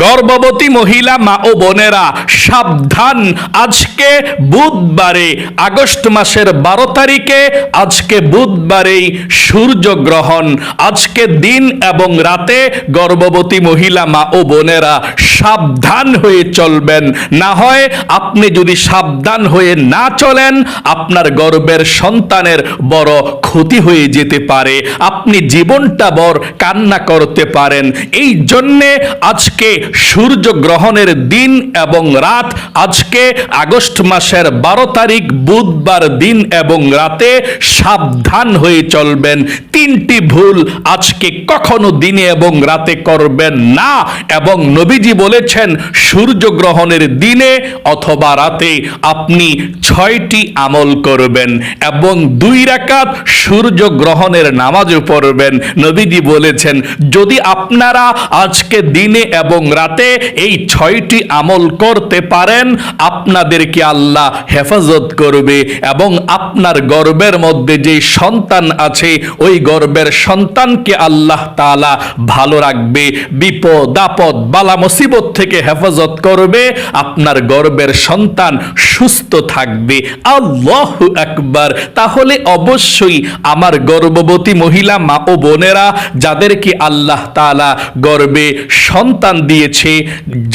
গর্ভবতী মহিলা মা ও বোনেরা সাবধান, আজকে বুধবারে আগস্ট মাসের 12 তারিখে, আজকে বুধবারেই সূর্যগ্রহণ। আজকে দিন এবং রাতে গর্ভবতী মহিলা মা ও বোনেরা সাবধান হয়ে চলবেন, না হয় আপনি যদি সাবধান হয়ে না চলেন আপনার গর্ভের সন্তানের বড় ক্ষতি হয়ে যেতে পারে, আপনি জীবনটা ভর কান্না করতে পারেন। এই জন্যে আজকে সূর্যগ্রহণের দিন এবং রাত, আজকে আগস্ট মাসের 12 তারিখ বুধবার দিন এবং রাতে সাবধান হয়ে চলবেন। 3টি ভুল আজকে কখনো দিনে এবং রাতে করবেন না। এবং নবীজি বলেছেন সূর্যগ্রহণের দিনে অথবা রাতে আপনি 6টি আমল করবেন এবং 2 রাকাত সূর্যগ্রহণের নামাজও পড়বেন। নবীজি বলেছেন যদি আপনারা আজকে দিনে এবং রাতে এই 6টি আমল করতে পারেন আপনাদেরকে আল্লাহ হেফাজত করবে এবং আপনার গর্ভের মধ্যে যে সন্তান আছে ওই গর্ভের সন্তানকে আল্লাহ তাআলা ভালো রাখবে, বিপদ আপদ বালা মুসিবত থেকে হেফাজত করবে, আপনার গর্ভের সন্তান সুস্থ থাকবে। আল্লাহু আকবার। তাহলে অবশ্যই আমার গর্ভবতী মহিলা মা ও বোনেরা যাদেরকে আল্লাহ তাআলা গর্ভে সন্তান দিয়েছে,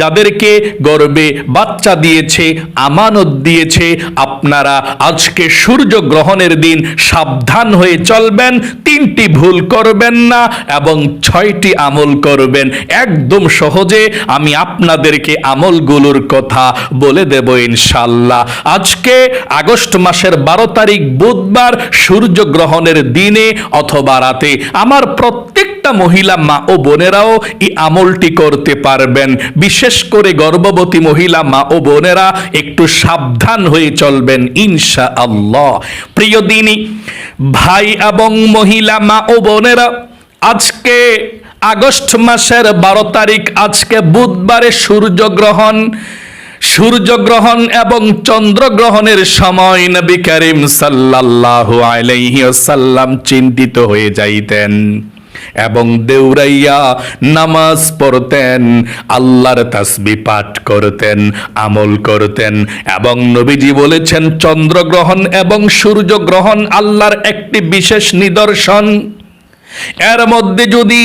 যাদেরকে গর্ভে বাচ্চা দিয়েছে, আমানত দিয়েছে, আপনারা আজকে সূর্যগ্রহণের দিন সাবধান হয়ে চলবেন, 3টি ভুল করবেন না এবং 6টি আমল করবেন। একদম সহজে আমি আপনাদেরকে আমলগুলোর কথা বলে দেব ইনশাআল্লাহ। আজকে আগস্ট মাসের 12 তারিখ বুধবার সূর্যগ্রহণের দিনে অথবা রাতে আমার প্রত্যেকটা মহিলা মা ও বোনেরাও এই আমলটি করতে পারবেন। বিশেষ করে গর্ভবতী মহিলা মা ও বোনেরা একটু সাবধান হয়ে চলবেন ইনশাআল্লাহ। প্রিয় দিনী ভাই এবং মহিলা মা ও বোনেরা, আজকে আগস্ট মাসের 12 তারিখ, আজকে বুধবারে সূর্যগ্রহণ এবং চন্দ্রগ্রহণের সময় নবী করিম সাল্লাল্লাহু আলাইহি ওয়াসাল্লাম চিন্তিত হয়ে যাইতেন এবং দেউরাইয়া নামাজ পড়তেন, আল্লাহর তাসবিহ পাঠ করতেন, আমল করতেন। এবং নবীজি বলেছেন চন্দ্রগ্রহণ এবং সূর্যগ্রহণ আল্লাহর একটি বিশেষ নিদর্শন। এর মধ্যে যদি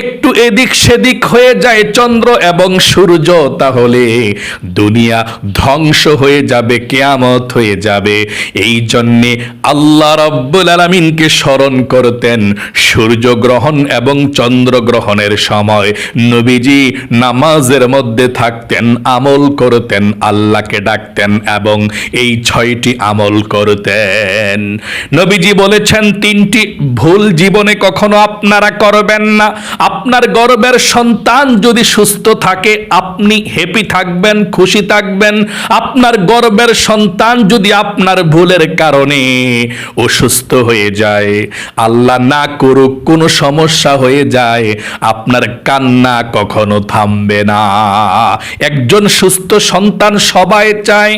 একটু এদিক সেদিক হয়ে যায় চন্দ্র এবং সূর্য, তাহলে দুনিয়া ধ্বংস হয়ে যাবে, কিয়ামত হয়ে যাবে। এই জন্যে আল্লাহ রাব্বুল আলামিনকে স্মরণ করতেন সূর্যগ্রহণ এবং চন্দ্রগ্রহণের সময়। নবীজি নামাজের মধ্যে থাকতেন, আমল করতেন, আল্লাহকে ডাকতেন এবং এই 6টি আমল করতেন। নবীজি বলেছেন 3টি ভুল জীবনে কখনো আপনারা করবেন না। আপনার গর্ভের সন্তান যদি সুস্থ থাকে আপনি হ্যাপি থাকবেন, খুশি থাকবেন। আপনার গর্ভের সন্তান যদি আপনার ভুলের কারণে অসুস্থ হয়ে যায়, আল্লাহ না করুক কোনো সমস্যা হয়ে যায়, আপনার কান্না কখনো থামবে না। একজন সুস্থ সন্তান সবাই চায়।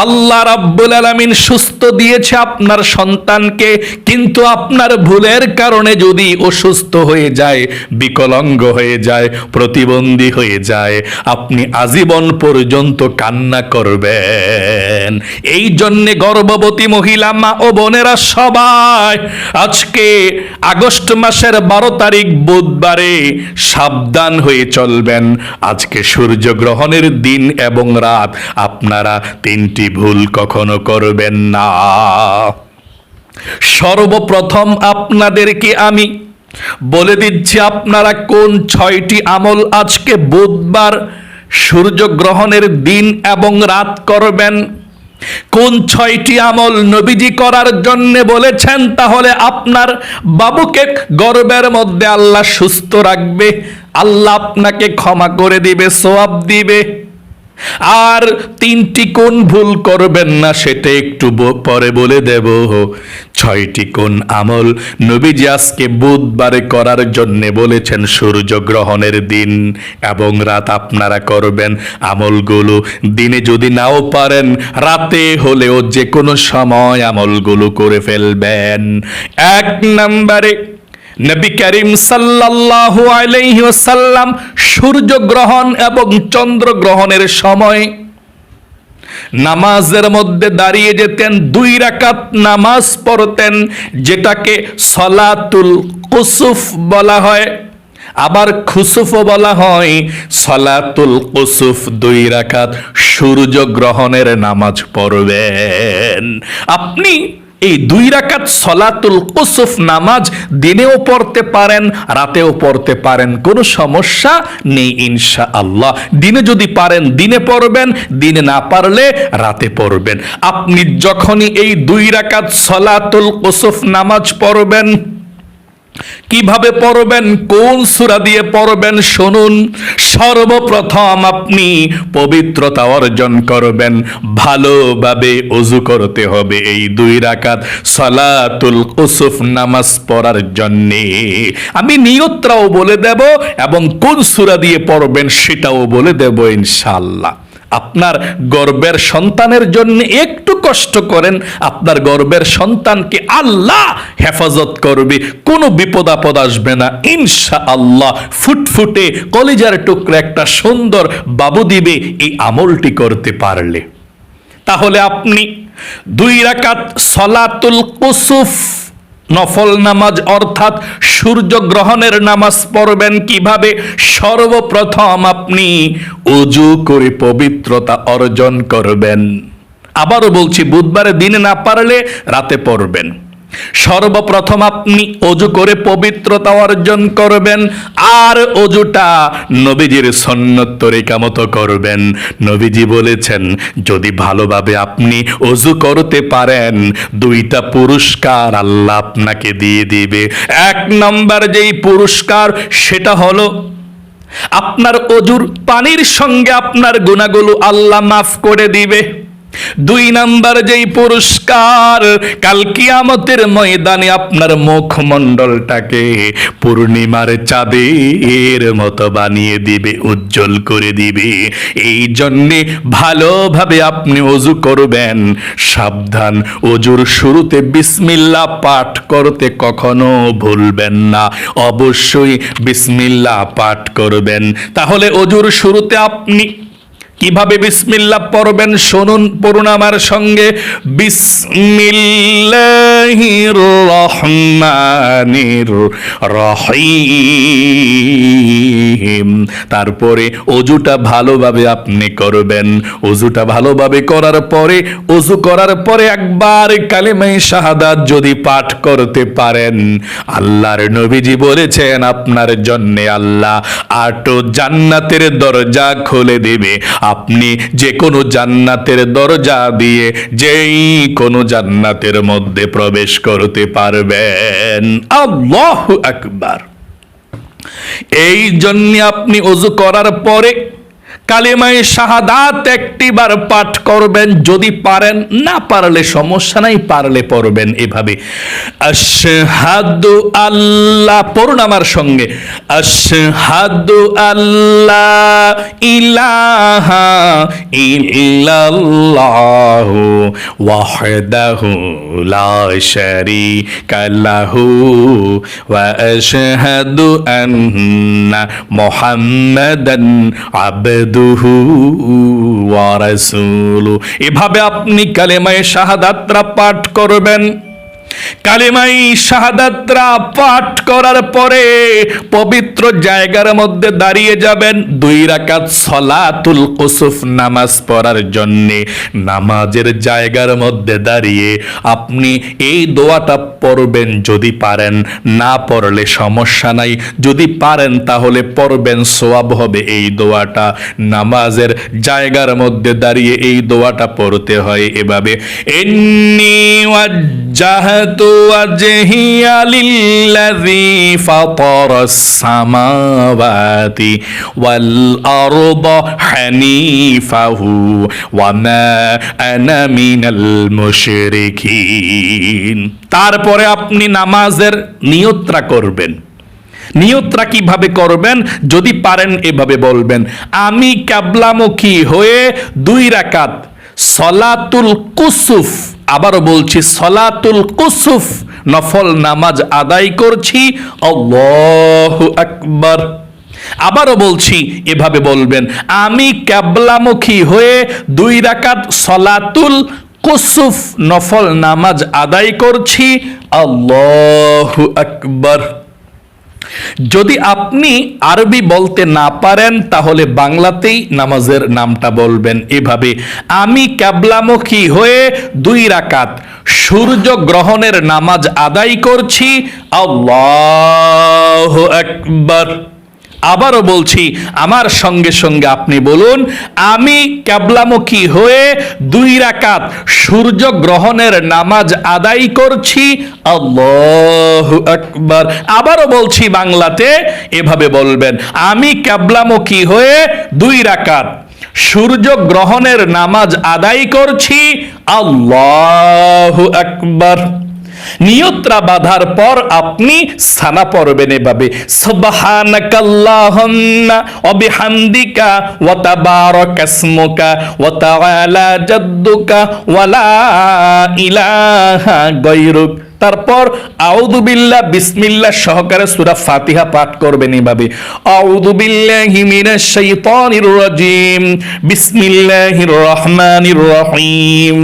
আল্লাহ রাব্বুল আলামিন সুস্থ দিয়েছে আপনার সন্তানকে, কিন্তু আপনার ভুলের কারণে যদি অসুস্থ হয়ে যায়, বিকলাঙ্গ হয়ে যায়, প্রতিবন্ধী হয়ে যায়, আপনি আজীবন পর্যন্ত কান্না করবেন। এই জন্যে গর্ভবতী মহিলা মা ও বোনেরা সবাই আজকে আগস্ট মাসের 12 তারিখ বুধবারে সাবধান হয়ে চলবেন। আজকে সূর্যগ্রহণের দিন এবং রাত আপনারা 3টি ভুল কখনো করবেন না। সর্বপ্রথম আপনাদেরকে আমি বলে দিচ্ছি আপনারা কোন 6টি আমল আজকে বুধবার সূর্যগ্রহণের দিন এবং রাত করবেন। কোন 6টি আমল নবীজি করার জন্য বলেছেন, তাহলে আপনার বাবুকে গর্ভের মধ্যে আল্লাহ সুস্থ রাখবে, আল্লাহ আপনাকে ক্ষমা করে দিবে, সওয়াব দিবে। আর 3টি কোন ভুল করবেন না সেটা একটু পরে বলে দেব। 6টি কোন আমল নবীজি আজকে বুধবারে করার জন্য বলেছেন সূর্যগ্রহণের দিন এবং রাত আপনারা করবেন। আমলগুলো দিনে যদি নাও পারেন রাতে হলেও যে কোনো সময় আমলগুলো করে ফেলবেন। 1 নম্বরে নবী করিম সাল্লাল্লাহু আলাইহি ওয়াসাল্লাম সূর্যগ্রহণ এবং চন্দ্রগ্রহণের সময় নামাজের মধ্যে দাঁড়িয়ে যেতেন, 2 রাকাত নামাজ পড়তেন, যেটাকে সলাতুল কুসুফ বলা হয়, আবার খুসুফও বলা হয়। সলাতুল কুসুফ 2 রাকাত সূর্যগ্রহণের নামাজ পড়বেন। আপনি এই 2 রাকাত সলাতুল কুসুফ নামাজ দিনেও পড়তে পারেন, রাতেও পড়তে পারেন, কোনো সমস্যা নেই ইনশাআল্লাহ। দিনে যদি পারেন দিনে পড়বেন, দিনে না পারলে রাতে পড়বেন। আপনি যখনই এই 2 রাকাত সলাতুল কুসুফ নামাজ পড়বেন, কিভাবে পড়বেন, কোন সূরা দিয়ে পড়বেন শুনুন। সর্বপ্রথম আপনি পবিত্রতা অর্জন করবেন, ভালোভাবে ওযু করতে হবে এই 2 রাকাত সালাতুল কুসুফ নামাজ পড়ার জন্য। আমি নিয়তটাও বলে দেব এবং কোন সূরা দিয়ে পড়বেন সেটাও বলে দেব ইনশাআল্লাহ। আপনার গর্বের সন্তানের জন্য একটু কষ্ট করেন, আপনার গর্বের সন্তানকে আল্লাহ হেফাজত করবে, কোনো বিপদ আপদ আসবে না ইনশাআল্লাহ। ফুটফুটে কলিজার টুকরা একটা সুন্দর বাবু দিবে এই আমলটি করতে পারলে। তাহলে আপনি 2 রাকাত সলাতুল কুসুফ নফল নামাজ অর্থাৎ সূর্যগ্রহণের নামাজ পড়বেন কিভাবে। সর্বপ্রথম আপনি ওযু করে পবিত্রতা অর্জন করবেন। আবারও বলছি, বুধবারে দিনে না পারলে রাতে পড়বেন। সর্বপ্রথম আপনি ওযু করে পবিত্রতা অর্জন করবেন, আর ওযুটা নবীজির সুন্নত তরিকা মতো করবেন। নবীজি বলেছেন, যদি ভালোভাবে আপনি ওযু করতে পারেন 2টা পুরস্কার আল্লাহ আপনাকে দিয়ে দিবে। 1 নম্বর যেই পুরস্কার সেটা হলো আপনার ওযুর পানির সঙ্গে আপনার গুনাহগুলো আল্লাহ মাফ করে দিবে। 2 নাম্বার যেই পুরস্কার, কাল কিয়ামতের ময়দানে আপনার মুখমণ্ডলটাকে পূর্ণিমার চাঁদের মতো বানিয়ে দিবে, উজ্জ্বল করে দিবে। এই জন্যে ভালোভাবে আপনি ওযু করবেন। সাবধান, ওযুর শুরুতে বিসমিল্লাহ পাঠ করতে কখনো ভুলবেন না, অবশ্যই বিসমিল্লাহ পাঠ করবেন। তাহলে ওযুর শুরুতে আপনি কিভাবে বিসমিল্লাহ পড়বেন শুনুন, পড়ুন আমার সঙ্গে। বিসমিল্লাহির রহমানির রহিম। তারপরে ওযুটা ভালোভাবে আপনি করবেন। ওযুটা ভালোভাবে করার পরে, ওযু করার পরে একবার কালিমায়ে শাহাদাত যদি পাঠ করতে পারেন, আল্লাহর নবীজি বলেছেন আপনার জন্য আল্লাহ 8 জান্নাতের দরজা খুলে দেবে। আপনি যে কোনো জান্নাতের দরজা দিয়ে যেই কোনো জান্নাতের মধ্যে প্রবেশ করতে পারবেন। আল্লাহু আকবার। এই জন্য আপনি ওযু করার পরে কালিমায়ে শাহাদাত 1বার পাঠ করবেন যদি পারেন, না পারলে সমস্যা নাই, পারলে পড়বেন এভাবে। আশহাদু আল্লাহ, পড়ুন আমার সঙ্গে। আশহাদু আল্লাহ ইলাহা ইল্লাল্লাহু ওয়াহদাহু লা শারীকা লাহু ওয়া আশহাদু আন্না মুহাম্মাদান আবদুহু ওয়া রাসূলুহু। এভাবে আপনি কালেমায়ে শাহাদাতরা পাঠ করবেন। কালেমায়ে শাহাদাতরা পাঠ করার পরে পবিত্র জায়গার মধ্যে দাঁড়িয়ে যাবেন 2 রাকাত সলাতুল কুসুফ নামাজ পড়ার জন্যে। নামাজের জায়গার মধ্যে দাঁড়িয়ে আপনি এই দোয়াটা পড়বেন যদি পারেন, না পড়লে সমস্যা নাই। যদি পারেন তাহলে পড়বেন, সওয়াব হবে এই দোয়াটা। নামাজের জায়গার মধ্যে দাঁড়িয়ে এই দোয়াটা পড়তে হয় এভাবে। ইন্নী ওয়াজ্জাহতু ওয়াজহিয়া লিল্লাযী ফাতারাস সামাওয়াতি ওয়াল আরদা হানিফাহু ওয়া মা আনা মিনাল মুশরিকিন। তারপরে আপনি নামাজের নিয়তটা করবেন। নিয়তটা কিভাবে করবেন যদি পারেন এভাবে বলবেন, আমি কিবলামুখী হয়ে 2 রাকাত সলাতুল কুসুফ, আবারও বলছি সলাতুল কুসুফ নফল নামাজ আদায় করছি, আল্লাহু আকবার। আবারও বলছি, এভাবে বলবেন, আমি কিবলামুখী হয়ে 2 রাকাত সলাতুল কুসুফ নফল নামাজ আদায় করছি, আল্লাহু আকবার। যদি আপনি আরবি বলতে না পারেন তাহলে বাংলাতেই নামাজের নামটা বলবেন এভাবে, আমি কিবলামুখী হয়ে 2 রাকাত সূর্য গ্রহণের নামাজ আদায় করছি, আল্লাহু আকবার। আবারও বলছি, আমার সঙ্গে সঙ্গে আপনি বলুন, আমি কিবলামুখী হয়ে 2 রাকাত সূর্য গ্রহণের নামাজ আদায় করছি, আল্লাহু আকবার। আবারও বলছি বাংলাতে, এভাবে বলবেন, আমি কিবলামুখী হয়ে 2 রাকাত সূর্য গ্রহণের নামাজ আদায় করছি, আল্লাহু আকবার। নিয়তরা বাঁধার পর আপনি সানা পড়বেন এভাবে, সুবহানাকাল্লাহুম্মা ওয়া বিহামদিকা ওয়া তাবারাকাসমুকা ওয়া তাআলা জাদ্দুকা ওয়া লা ইলাহা গায়রুক। তারপর আউযু বিল্লাহ বিসমিল্লাহ সহকারে সূরা ফাতিহা পাঠ করবেন এভাবে, আউযু বিল্লাহি মিনাশ শাইতানির রাজিম, বিসমিল্লাহির রহমানির রহিম,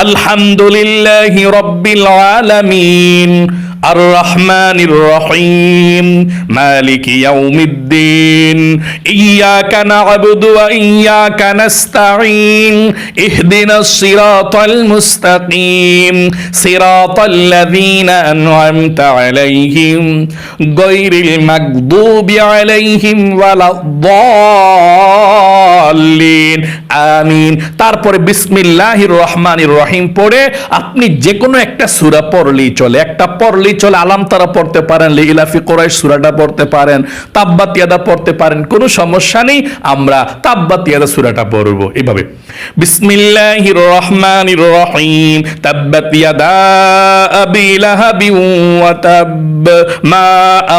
আলহামদুলিল্লাহি রাব্বিল আলামিন, আর রহমানির রহিম, মালিকি ইয়াউমিদ্দিন, ইয়াকা না'বুদু ওয়া ইয়াকা নাস্তাঈন, ইহদিনাস সিরাতাল মুস্তাকিম, সিরাতাল্লাযীনা আন'আমতা আলাইহিম, গায়রিল মাগদুবি আলাইহিম ওয়ালাদ-দাল্লিন, আমিন। তারপরে বিসমিল্লাহির রহমানির রহিম পড়ে আপনি যে কোনো একটা সূরা পড়লেই চলে, একটা পড়লেই চলে। আলাম তারা পড়তে পারেন, লিইলাফি কুরাইশ সূরাটা পড়তে পারেন, তাব্বাত ইয়াদা পড়তে পারেন, কোনো সমস্যা নেই। আমরা তাব্বাত ইয়াদা সূরাটা পড়ব এভাবে, বিসমিল্লাহির রহমানির রহিম, তাব্বাত ইয়াদা আবি লাহাবি ওয়া তাব, মা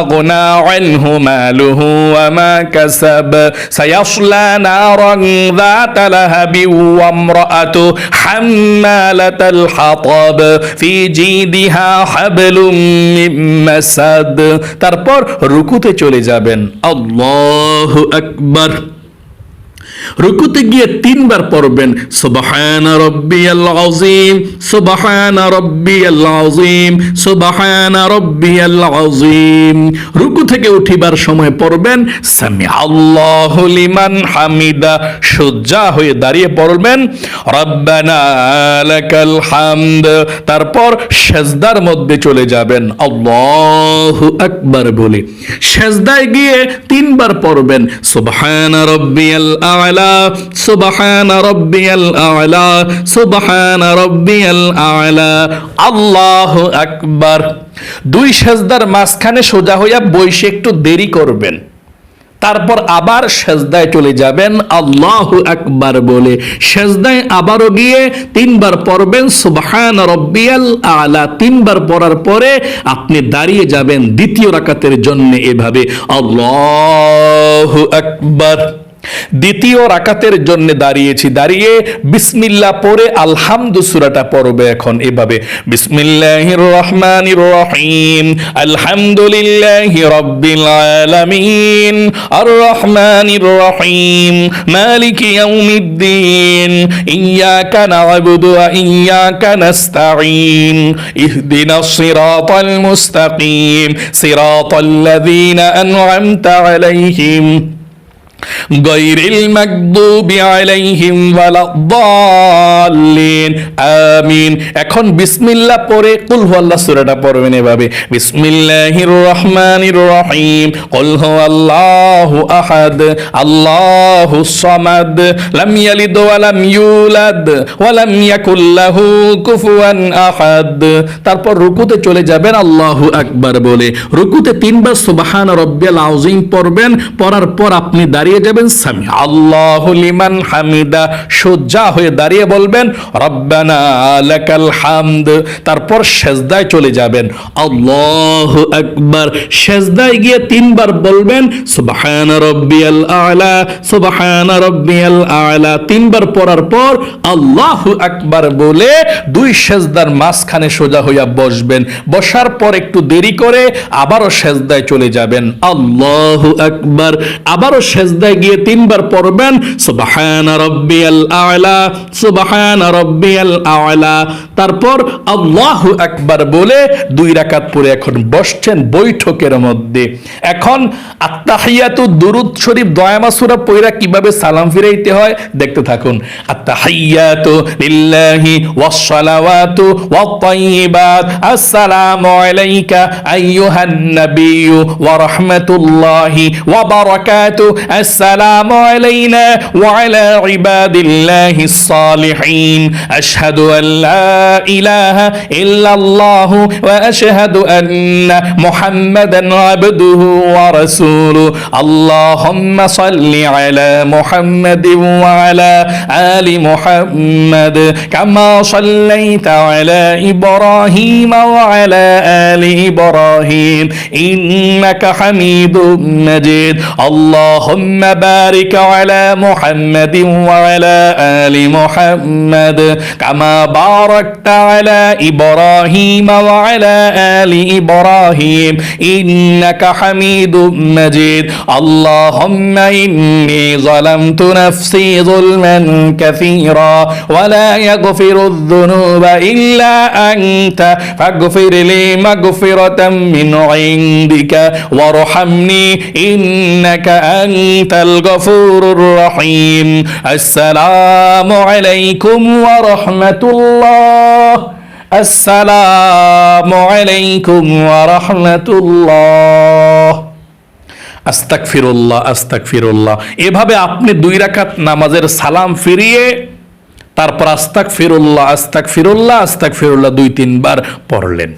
আগনা আনহু মালুহু ওয়া মা কাসাব, সায়াসলা নারান যাতা লাহাবি ওয়া ইমরাআতু হাম্মালাতাল হাতাব, ফি জিদিহা হাবলুম মিন মাসাদ। তারপর রুকুতে চলে যাবেন, আল্লাহু আকবার। রুকুতে গিয়ে 3 বার পড়বেন, সুবহানা রাব্বিয়াল আযীম, সুবহানা রাব্বিয়াল আযীম, সুবহানা রাব্বিয়াল আযীম। রুকু থেকে উঠিবার সময় পড়বেন, সামিআল্লাহু লিমান হামিদা। সোজা হয়ে দাঁড়িয়ে পড়বেন, রব্বানা লাকাল হামদ। তারপর সেজদার মধ্যে চলে যাবেন, আল্লাহু আকবার বলে। সেজদায় গিয়ে 3 বার পড়বেন, সুবহানা রাব্বিয়াল আ'লা, সুবহানা রাব্বিয়াল আ'লা, সুবহানা রাব্বিয়াল আ'লা, আল্লাহু আকবার। 2 সেজদার মাঝখানে সোজা হইয়া বসে একটু দেরি করবেন, তারপর আবার সেজদায় চলে যাবেন, আল্লাহু আকবার বলে। সেজদায় আবারও গিয়ে 3 বার পড়বেন, সুবহানা রাব্বিয়াল আ'লা। 3 বার পড়ার পরে আপনি দাঁড়িয়ে যাবেন দ্বিতীয় রাকাতের জন্য এভাবে, আল্লাহু আকবার। দ্বিতীয় রাকাতের জন্য দাঁড়িয়েছি, দাঁড়িয়ে বিসমিল্লাহ পড়ে আলহামদু সূরাটা পড়বে এখন এভাবে, বিসমিল্লাহির রহমানির রহিম, আলহামদুলিল্লাহি রাব্বিল আলামিন, আর রহমানির রহিম, মালিকি ইয়াউমিদ্দিন, ইয়াকা না'বুদু ওয়া ইয়াকা নাস্তাঈন, ইহদিনাস সিরাতাল মুস্তাকিম, সিরাতাল্লাযীনা আন'আমতা আলাইহিম, গায়রিল মাগদুবি আলাইহিম ওয়ালাদ-দাল্লিন, আমিন। এখন বিসমিল্লাহ পড়ে কুল হুয়াল্লাহ সূরাটা পড়বেন এভাবে, বিসমিল্লাহির রহমানির রহিম, কুল হুয়াল্লাহু আহাদ, আল্লাহুস সামাদ, লাম ইয়ালিদ ওয়া লাম ইউলাদ ওয়া লাম ইয়াকুল লাহু কুফুয়ান আহাদ। তারপর রুকুতে চলে যাবেন, আল্লাহু আকবার বলে। রুকুতে 3 বার সুবহান রাব্বিয়াল আযীম পড়বেন, পড়ার পর আপনি দাঁড়িয়ে যাবেন, দেবেন সামি আল্লাহু লিমান হামিদা, সোজা হয়ে দাঁড়িয়ে বলবেন রব্বানা লাকাল হামদ। তারপর সেজদায় চলে যাবেন, আল্লাহু আকবার। সেজদায় গিয়ে 3 বার বলবেন সুবহান রাব্বিয়াল আ'লা, সুবহান রাব্বিয়াল আ'লা। 3 বার পড়ার পর আল্লাহু আকবার বলে 2 সেজদার মাঝখানে সোজা হইয়া বসবেন। বসার পর একটু দেরি করে আবারও সেজদায় চলে যাবেন, আল্লাহু আকবার। আবারও সেজদায় গিয়ে 3 বার পড়বেন সুবহান রাব্বিয়াল আ'লা, সুবহান রাব্বিয়াল আ'লা। তারপর আল্লাহু আকবার বলে 2 রাকাত পড়ে এখন বসছেন বৈঠকের মধ্যে। এখন আত্তাহিয়াতু দুরুদ শরীফ দয়ামা সূরা পড়া কিভাবে সালাম ফিরাইতে হয় দেখতে থাকুন। আত্তাহিয়াতু লিল্লাহি ওয়াস সালাওয়াতু ওয়াত তাইয়্যিবাত, আসসালামু আলাইকা আইয়ুহান নাবিয়্যু ওয়া রাহমাতুল্লাহি ওয়া বারাকাতুহু, আসসালামু আলাইনা ওয়া আলা ইবাদিল্লাহিস সালিহিন, আশহাদু আল লা ইলাহা ইল্লাল্লাহু ওয়া আশহাদু আন্না মুহাম্মাদান আবদুহু ওয়া রাসূলুহু, আল্লাহুম্মা সাল্লি আলা মুহাম্মাদিন ওয়া আলা আলি মুহাম্মাদ কামা সাল্লাইতা আলা ইব্রাহিম ওয়া আলা আলি ইব্রাহিম ইন্নাকা হামিদুম মাজিদ, আল্লাহুম্মা বারিক আলা মুহাম্মাদিন ওয়া আলা আলি মুহাম্মাদ কামা বারাকতা আলা ইব্রাহিম ওয়া আলা আলি ইব্রাহিম ইন্নাকা হামিদুম মাজিদ, আল্লাহুম্মা ইন্নী যালামতু নাফসি যুলমান কাসীরা ওয়া লা ইয়াগফিরুয যুনুবা ইল্লা আনতা ফাগফির লি মাগফিরাতাম মিন ইনদিকা ওয়ারহামনি ইন্নাকা আনতাল গফুরুর রহিম, আসসালামু আলাইকুম ওয়া রাহমাতুল্লাহ, আসসালামু আলাইকুম ওয়া রাহমাতুল্লাহ, আস্তাগফিরুল্লাহ, আস্তাগফিরুল্লাহ। এভাবে আপনি 2 রাকাত নামাজের সালাম ফিরিয়ে তারপর আস্তাগফিরুল্লাহ, আস্তাগফিরুল্লাহ, আস্তাগফিরুল্লাহ 2-3 বার পড়লেন।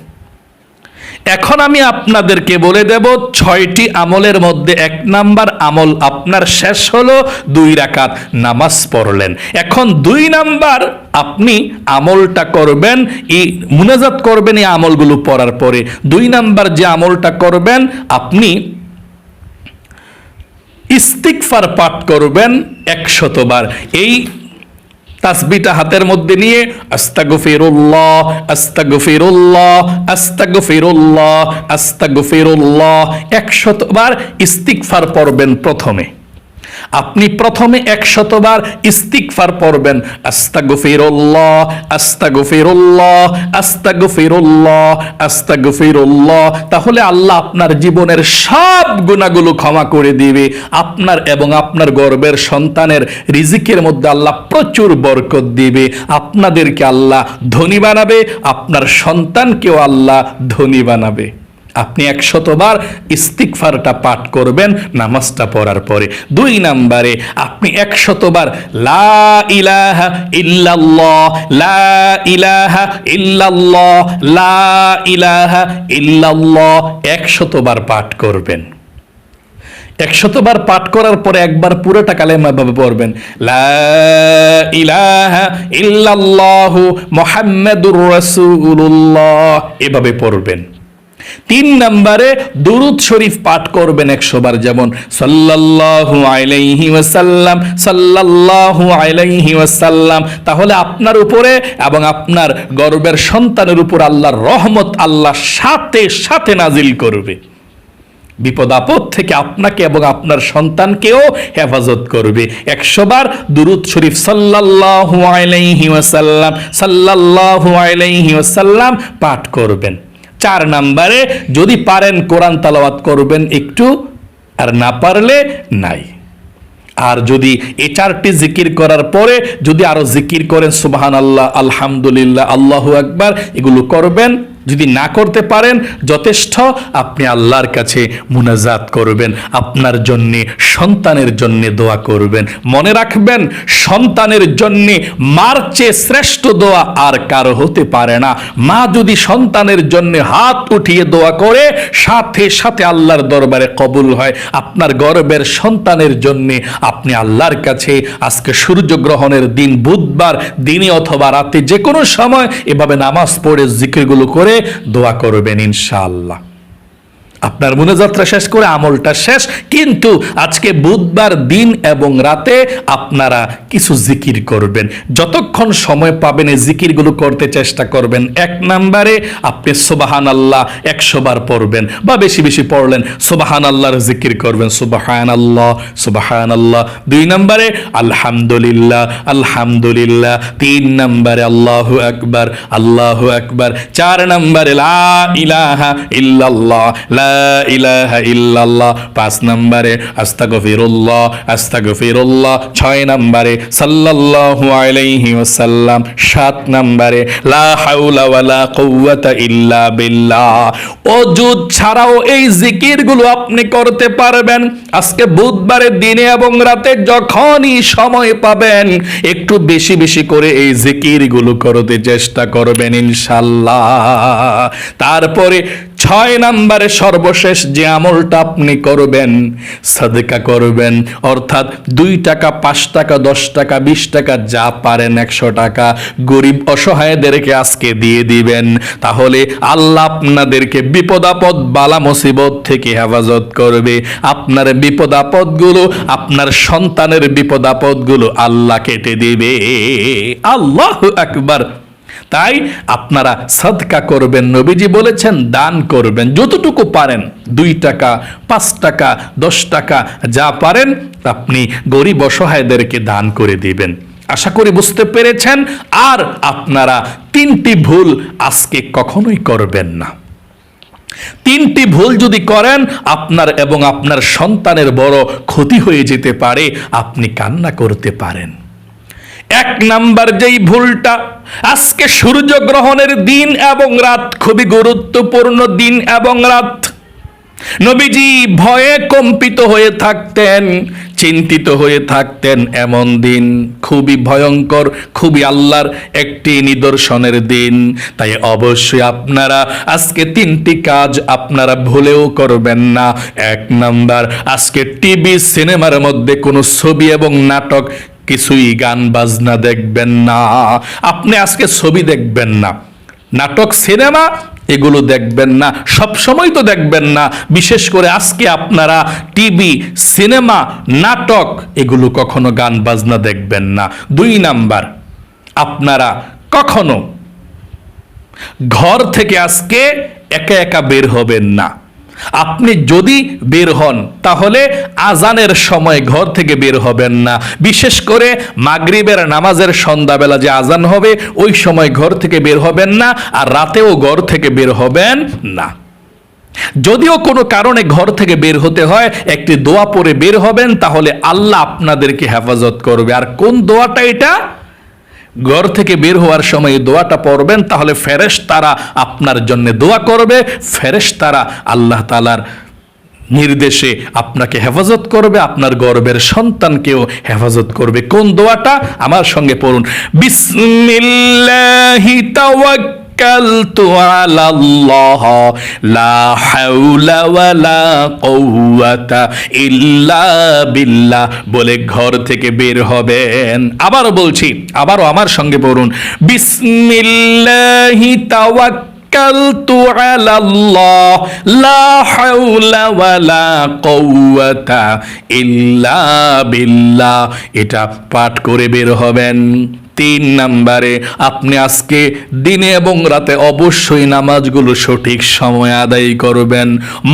এখন আমি আপনাদেরকে বলে দেব 6টি আমলের মধ্যে 1 নাম্বার আমল আপনার শেষ হলো, 2 রাকাত নামাজ পড়লেন। এখন 2 নাম্বার আপনি আমলটা করবেন, এই মুনাজাত করবেন এই আমলগুলো পড়ার পরে। 2 নাম্বার যে আমলটা করবেন, আপনি ইস্তিগফার পাঠ করবেন 100 বার। এই তাসবিহটা হাতের মধ্যে নিয়ে আস্তাগফিরুল্লাহ, আস্তাগফিরুল্লাহ, আস্তাগফিরুল্লাহ, আস্তাগফিরুল্লাহ 100 বার ইস্তিগফার পড়বেন। প্রথমে আপনি 100 বার ইস্তিগফার পড়বেন, আস্তাগফিরুল্লাহ, আস্তাগফিরুল্লাহ, আস্তাগফিরুল্লাহ, আস্তাগফিরুল্লাহ। তাহলে আল্লাহ আপনার জীবনের সব গুনাহগুলো ক্ষমা করে দিবে। আপনার এবং আপনার গর্ভের সন্তানের রিজিকের মধ্যে আল্লাহ প্রচুর বরকত দিবে। আপনাদেরকে আল্লাহ ধনী বানাবে, আপনার সন্তানকেও আল্লাহ ধনী বানাবে। আপনি 100 বার ইস্তিগফারটা পাঠ করবেন নামাজটা পড়ার পরে। 2 নম্বরে আপনি 100 বার লা ইলাহা ইল্লাল্লাহ, লা ইলাহা ইল্লাল্লাহ, লা ইলাহা ইল্লাল্লাহ 100 বার পাঠ করবেন। 100 বার পাঠ করার পরে একবার পুরোটা কালেমা ভাবে পড়বেন, লা ইলাহা ইল্লাল্লাহু মুহাম্মাদুর রাসূলুল্লাহ, এভাবে পড়বেন। 3 নম্বরে দুরুদ শরীফ পাঠ করবেন 100 বার, যেমন সাল্লাল্লাহু আলাইহি ওয়াসাল্লাম, সাল্লাল্লাহু আলাইহি ওয়াসাল্লাম। তাহলে আপনার উপরে এবং আপনার গর্ভের সন্তানের উপর আল্লাহর রহমত আল্লাহ সাথে সাথে নাজিল করবে। বিপদ আপদ থেকে আপনাকে এবং আপনার সন্তানকেও হেফাজত করবে। 100 বার দুরুদ শরীফ সাল্লাল্লাহু আলাইহি ওয়াসাল্লাম, সাল্লাল্লাহু আলাইহি ওয়াসাল্লাম পাঠ করবেন। 4 নম্বরে যদি পারেন কোরআন তেলাওয়াত করবেন একটু, আর না পারলে নাই। আর যদি এই 4টি জিকির করার পরে যদি আরো জিকির করেন সুবহানাল্লাহ, আলহামদুলিল্লাহ, আল্লাহু আকবার, এগুলো করবেন যদি না করতে পারেন যথেষ্ট, আপনি আল্লাহর কাছে মুনাজাত করবেন, আপনার জন্য সন্তানের জন্য দোয়া করবেন। মনে রাখবেন, সন্তানের জন্য মার চেয়ে শ্রেষ্ঠ দোয়া আর কারো হতে পারে না। মা যদি সন্তানের জন্য হাত উঠিয়ে দোয়া করে, সাথে সাথে আল্লাহর দরবারে কবুল হয়। আপনার গর্বের সন্তানের জন্য আপনি আল্লাহর কাছে আজকে সূর্যগ্রহণের দিন বুধবার দিনে অথবা রাতে যে কোনো সময় এভাবে নামাজ পড়ে জিকিরগুলো করে দোয়া করবেন ইনশাআল্লাহ। আপনার মুনাজাতটা শেষ করে আমলটা শেষ। কিন্তু আজকে বুধবার দিন এবং রাতে আপনারা কিছু জিকির করবেন, যতক্ষণ সময় পাবেন এই জিকিরগুলো করতে চেষ্টা করবেন। 1 নম্বরে আপনি সুবহানাল্লাহ 100 বার পড়বেন বা বেশি বেশি পড়লেন, সুবহানাল্লাহর জিকির করবেন, সুবহানাল্লাহ সুবহানাল্লাহ। 2 নম্বরে আলহামদুলিল্লাহ আলহামদুলিল্লাহ। 3 নম্বরে আল্লাহু আকবার আল্লাহু আকবার। 4 নম্বরে লা ইলাহা ইল্লাল্লাহ লা ইলাহা ইল্লাল্লাহ। 5 নম্বরে আস্তাগফিরুল্লাহ আস্তাগফিরুল্লাহ। 6 নম্বরে সাল্লাল্লাহু আলাইহি ওয়াসাল্লাম। 7 নম্বরে লা হাওলা ওয়ালা কুওয়াতা ইল্লা বিল্লাহ। ওযু ছাড়াও এই জিকিরগুলো আপনি করতে পারবেন। আজকে বুধবারের দিনে এবং রাতে যখনই সময় পাবেন একটু বেশি বেশি করে এই জিকিরগুলো করতে চেষ্টা করবেন ইনশাআল্লাহ। তারপরে 6 নম্বরে সর্বশেষ যে আমলটা আপনি করবেন, সাদকা করবেন। অর্থাৎ 2 টাকা 5 টাকা 10 টাকা 20 টাকা যা পারেন 100 টাকা গরিব অসহায়দেরকে আজকে দিয়ে দিবেন। তাহলে আল্লাহ আপনাদেরকে বিপদ আপদ বালা মুসিবত থেকে হেফাজত করবে। আপনার বিপদ আপদগুলো, আপনার সন্তানের বিপদ আপদগুলো আল্লাহ কেটে দিবে। আল্লাহু আকবার। তাই আপনারা সাদকা করবেন। নবীজি বলেছেন দান করবেন যতটুকু পারেন, 2 টাকা 5 টাকা 10 টাকা যা পারেন আপনি গরিব অসহায়দেরকে দান করে দিবেন। আশা করি বুঝতে পেরেছেন। আর আপনারা 3টি ভুল আজকে কখনোই করবেন না। 3টি ভুল যদি করেন আপনার এবং আপনার সন্তানের বড় ক্ষতি হয়ে যেতে পারে, আপনি কান্না করতে পারেন। 1 নাম্বার যেই ভুলটা, আজকে সূর্যগ্রহণের দিন এবং রাত খুবই গুরুত্বপূর্ণ দিন এবং রাত। নবীজি ভয়ে কম্পিত হয়ে থাকতেন, চিন্তিত হয়ে থাকতেন। এমন দিন খুবই ভয়ঙ্কর, খুবই আল্লাহর একটি নিদর্শনের দিন। তাই অবশ্যই আপনারা আজকে 3টি কাজ আপনারা ভুলেও করবেন না। 1 নাম্বার, আজকে টিভি সিনেমার মধ্যে কোনো ছবি এবং নাটক কিছুই গান বাজনা দেখবেন না। আপনি আজকে ছবি দেখবেন না, নাটক সিনেমা এগুলো দেখবেন না, সব সময় তো দেখবেন না। বিশেষ করে আজকে আপনারা টিভি সিনেমা নাটক এগুলো কখনো গান বাজনা দেখবেন না। 2 নাম্বার, আপনারা কখনো ঘর থেকে আজকে একা একা বের হবেন না। আপনি যদি বের হন তাহলে আজানের সময় ঘর থেকে বের হবেন না। বিশেষ করে মাগরিবের নামাজের সন্ধ্যাবেলা যে আজান হবে ওই সময় ঘর থেকে বের হবেন না, আর রাতেও ঘর থেকে বের হবেন না। যদিও কোনো কারণে ঘর থেকে বের হতে হয়, একটি দোয়া পড়ে বের হবেন, তাহলে আল্লাহ আপনাদেরকে হেফাজত করবে। আর কোন দোয়াটা এটা? ঘর থেকে বের হওয়ার সময় দোয়াটা পড়বেন, তাহলে ফেরেশতারা আপনার জন্য দোয়া করবে। ফেরেশতারা আল্লাহ তাআলার নির্দেশে আপনাকে হেফাজত করবে, আপনার গর্বের সন্তানকেও হেফাজত করবে। কোন দোয়াটা? আমার সঙ্গে পড়ুন। বিসমিল্লাহি তাওয়াক্কালতু আলাল্লাহ লা হাওলা ওয়ালা কুওয়াতা ইল্লা বিল্লাহ বলে ঘর থেকে বের হবেন। আবারও বলছি, আবারও আমার সঙ্গে পড়ুন। বিসমিল্লাহি তাওয়াক্কালতু আলাল্লাহ লা হাওলা ওয়ালা কুওয়াতা ইল্লা বিল্লাহ। এটা পাঠ করে বের হবেন। 3 নাম্বারে, আপনি আজকে দিনে এবং রাতে অবশ্যই নামাজগুলো সঠিক সময় আদায় করবেন।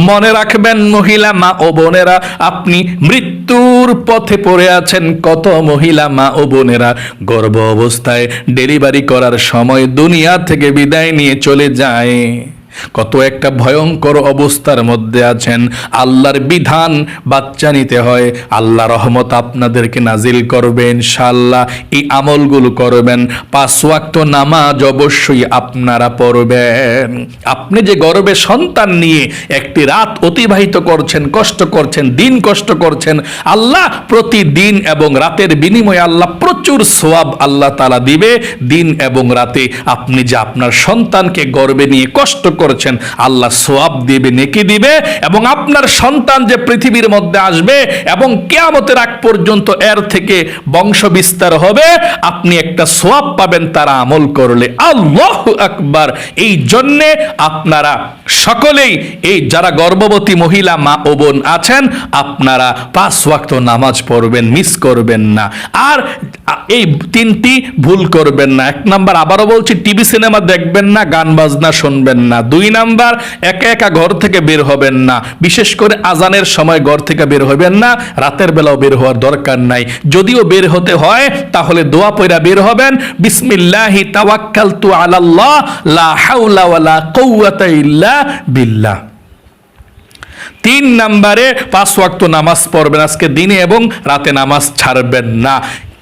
মনে রাখবেন মহিলা মা ও বোনেরা, আপনি মৃত্যুর পথে পড়ে আছেন। কত মহিলা মা ও বোনেরা গর্ভ অবস্থায় ডেলিভারি করার সময় দুনিয়া থেকে বিদায় নিয়ে চলে যায়। কত একটা ভয়ঙ্কর অবস্থার মধ্যে আছেন। আল্লাহর বিধান বাচ্চা নিতে হয়, আল্লাহ রহমত আপনাদেরকে নাজিল করবে ইনশাআল্লাহ। এই আমলগুলো করবেন। 5 ওয়াক্ত নামাজ অবশ্যই আপনারা পড়বেন। আপনি যে গর্বে সন্তান নিয়ে একটি রাত অতিবাহিত করছেন, কষ্ট করছেন, দিন কষ্ট করছেন, আল্লাহ প্রতিদিন এবং রাতের বিনিময়ে আল্লাহ প্রচুর সওয়াব আল্লাহ তাআলা দিবে। দিন এবং রাতে আপনি যে আপনার সন্তানকে গর্বে নিয়ে কষ্ট করছেন, আল্লাহ সওয়াব দিবে, নেকি দিবে। এবং আপনার সন্তান যে পৃথিবীর মধ্যে আসবে এবং কিয়ামতের আগ পর্যন্ত এর থেকে বংশ বিস্তার হবে, আপনি একটা সওয়াব পাবেন তারা আমল করলে। আল্লাহু আকবার। এই জন্যে আপনারা সকলেই, এই যারা গর্ভবতী মহিলা মা ও বোন আছেন, আপনারা 5 ওয়াক্ত নামাজ পড়বেন, মিস করবেন না। আর এই 3টি ভুল করবেন না। 1 নাম্বার, আবারও বলছি, টিভি সিনেমা দেখবেন না, গান বাজনা শুনবেন না। 2 নাম্বার, একা একা ঘর থেকে বের হবেন না, বিশেষ করে আজানের সময় ঘর থেকে বের হবেন না। রাতের বেলাও বের হওয়ার দরকার নাই। যদিও বের হতে হয় তাহলে দোয়া পড়া বের হবেন, বিসমিল্লাহি তাওয়াক্কালতু আলাল্লাহ লা হাওলা ওয়ালা কুওয়াতা ইল্লা বিল্লাহ। 3 নাম্বারে 5 ওয়াক্ত নামাজ পড়বেন। আজকে দিনে এবং রাতে নামাজ ছাড়বেন না।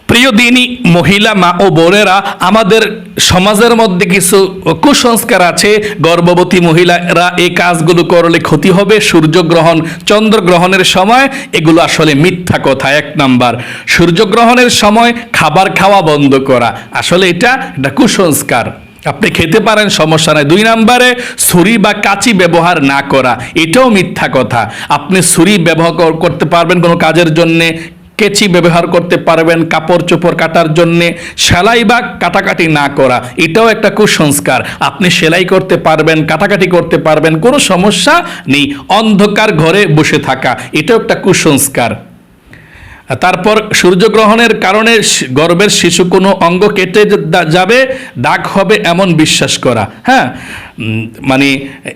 প্রিয় দিনী মহিলা মা ও বোনেরা, আমাদের সমাজের মধ্যে কিছু কুসংস্কার আছে। গর্ভবতী মহিলারা এই কাজগুলো করলে ক্ষতি হবে, সূর্যগ্রহণ, চন্দ্রগ্রহণের সময়। এগুলো আসলে মিথ্যা কথা। 1 নাম্বার, সূর্যগ্রহণের সময় খাবার খাওয়া বন্ধ করা, আসলে এটা কুসংস্কার। আপনি খেতে পারেন, সমস্যা নাই। 2 নাম্বারে, ছুরি বা কাঁচি ব্যবহার না করা, এটাও মিথ্যা কথা। আপনি ছুরি ব্যবহার করতে পারবেন কোনো কাজের জন্যে, কেচি ব্যবহার করতে পারবেন কাপড় চোপড় কাটার জন্যে। সেলাই বা কাটাকাটি না করা, এটাও একটা কুসংস্কার। আপনি সেলাই করতে পারবেন, কাটাকাটি করতে পারবেন, কোনো সমস্যা নেই। অন্ধকার ঘরে বসে থাকা, এটাও একটা কুসংস্কার। তারপর সূর্যগ্রহণের কারণে গর্ভের শিশু কোনো অঙ্গ কেটে যাবে, দাগ হবে, এমন বিশ্বাস করা, হ্যাঁ, মানে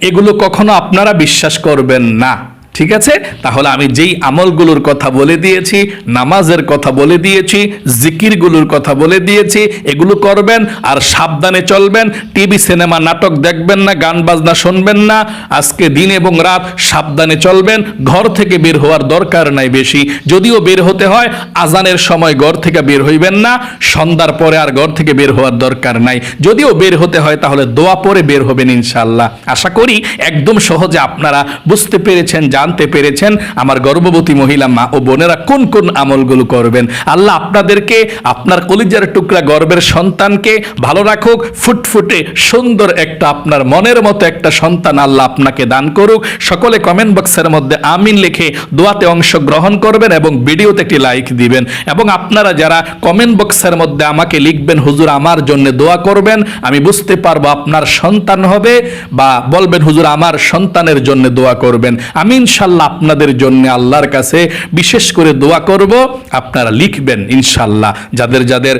এগুলো কখনো আপনারা বিশ্বাস করবেন না। ঠিক আছে? তাহলে আমি যেই আমলগুলোর কথা বলে দিয়েছি, নামাজের কথা বলে দিয়েছি, জিকিরগুলোর কথা বলে দিয়েছি, এগুলো করবেন আর সাবধানে চলবেন। টিভি সিনেমা নাটক দেখবেন না, গান বাজনা শুনবেন না। আজকে দিন এবং রাত সাবধানে চলবেন। ঘর থেকে বের হওয়ার দরকার নাই বেশি। যদিও বের হতে হয়, আজানের সময় ঘর থেকে বের হইবেন না। সন্ধ্যার পরে আর ঘর থেকে বের হওয়ার দরকার নাই। যদিও বের হতে হয় তাহলে দোয়া পরে বের হবেন ইনশাআল্লাহ। আশা করি একদম সহজে আপনারা বুঝতে পেরেছেন, জানতে পেরেছেন আমার গর্ভবতী মহিলা মা ও বোনেরা কোন কোন আমলগুলো করবেন। আল্লাহ আপনাদেরকে, আপনার কলিজার টুকরা গর্ভের সন্তানকে ভালো রাখুক, ফুটফুটে সুন্দর একটা আপনার মনের মতো একটা সন্তান আল্লাহ আপনাকে দান করুক। সকলে কমেন্ট বক্সের মধ্যে আমিন লিখে দোয়াতে অংশগ্রহণ করবেন এবং ভিডিওতে একটি লাইক দিবেন। এবং আপনারা যারা কমেন্ট বক্সের মধ্যে আমাকে লিখবেন, হুজুর আমার জন্য দোয়া করবেন, আমি বুঝতে পারবো আপনার সন্তান হবে, বা বলবেন হুজুর আমার সন্তানের জন্য দোয়া করবেন, আমি ইনশাআল্লাহ আপনাদের জন্য আল্লাহর কাছে বিশেষ করে দোয়া করব। আপনারা লিখবেন ইনশাআল্লাহ। যাদের যাদের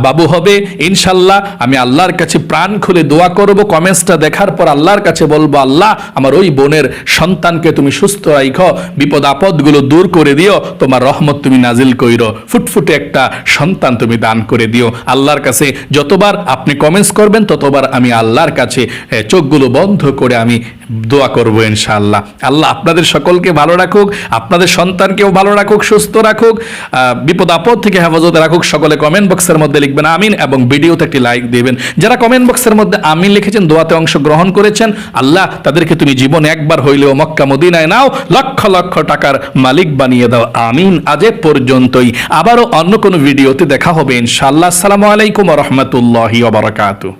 বাবু হবে ইনশাআল্লাহ আমি আল্লাহর কাছে প্রাণ খুলে দোয়া করব। কমেন্টসটা দেখার পর আল্লাহর কাছে বলবো, আল্লাহ আমার ওই বোনের সন্তানকে তুমি সুস্থ রাখো, বিপদ আপদগুলো দূর করে দিও, তোমার রহমত তুমি নাজিল কইরো, ফুটফুটে একটা সন্তান তুমি দান করে দিও। আল্লাহর কাছে যতবার আপনি কমেন্টস করবেন ততবার আমি আল্লাহর কাছে চোখগুলো বন্ধ করে আমি দোয়া করব ইনশাআল্লাহ। আল্লাহ আপনাদের সকলকে ভালো রাখুক, আপনাদের সন্তানকেও ভালো রাখুক, সুস্থ রাখুক, বিপদ আপদ থেকে হেফাজতে রাখুক। সকলে কমেন্ট বক্সের মধ্যে লিখবেন আমিন এবং ভিডিওতে একটি লাইক দিবেন। যারা কমেন্ট বক্সের মধ্যে আমিন লিখেছেন, দোয়াতে অংশগ্রহণ করেছেন, আল্লাহ তাদেরকে তুমি জীবনে একবার হইলেও মক্কা মদিনায় নাও, লক্ষ লক্ষ টাকার মালিক বানিয়ে দাও। আমিন। আজ এ পর্যন্তই, আবারও অন্য কোনো ভিডিওতে দেখা হবে ইনশাআল্লাহ। আসসালামু আলাইকুম ওয়া রাহমাতুল্লাহি ওয়া বারাকাতুহু।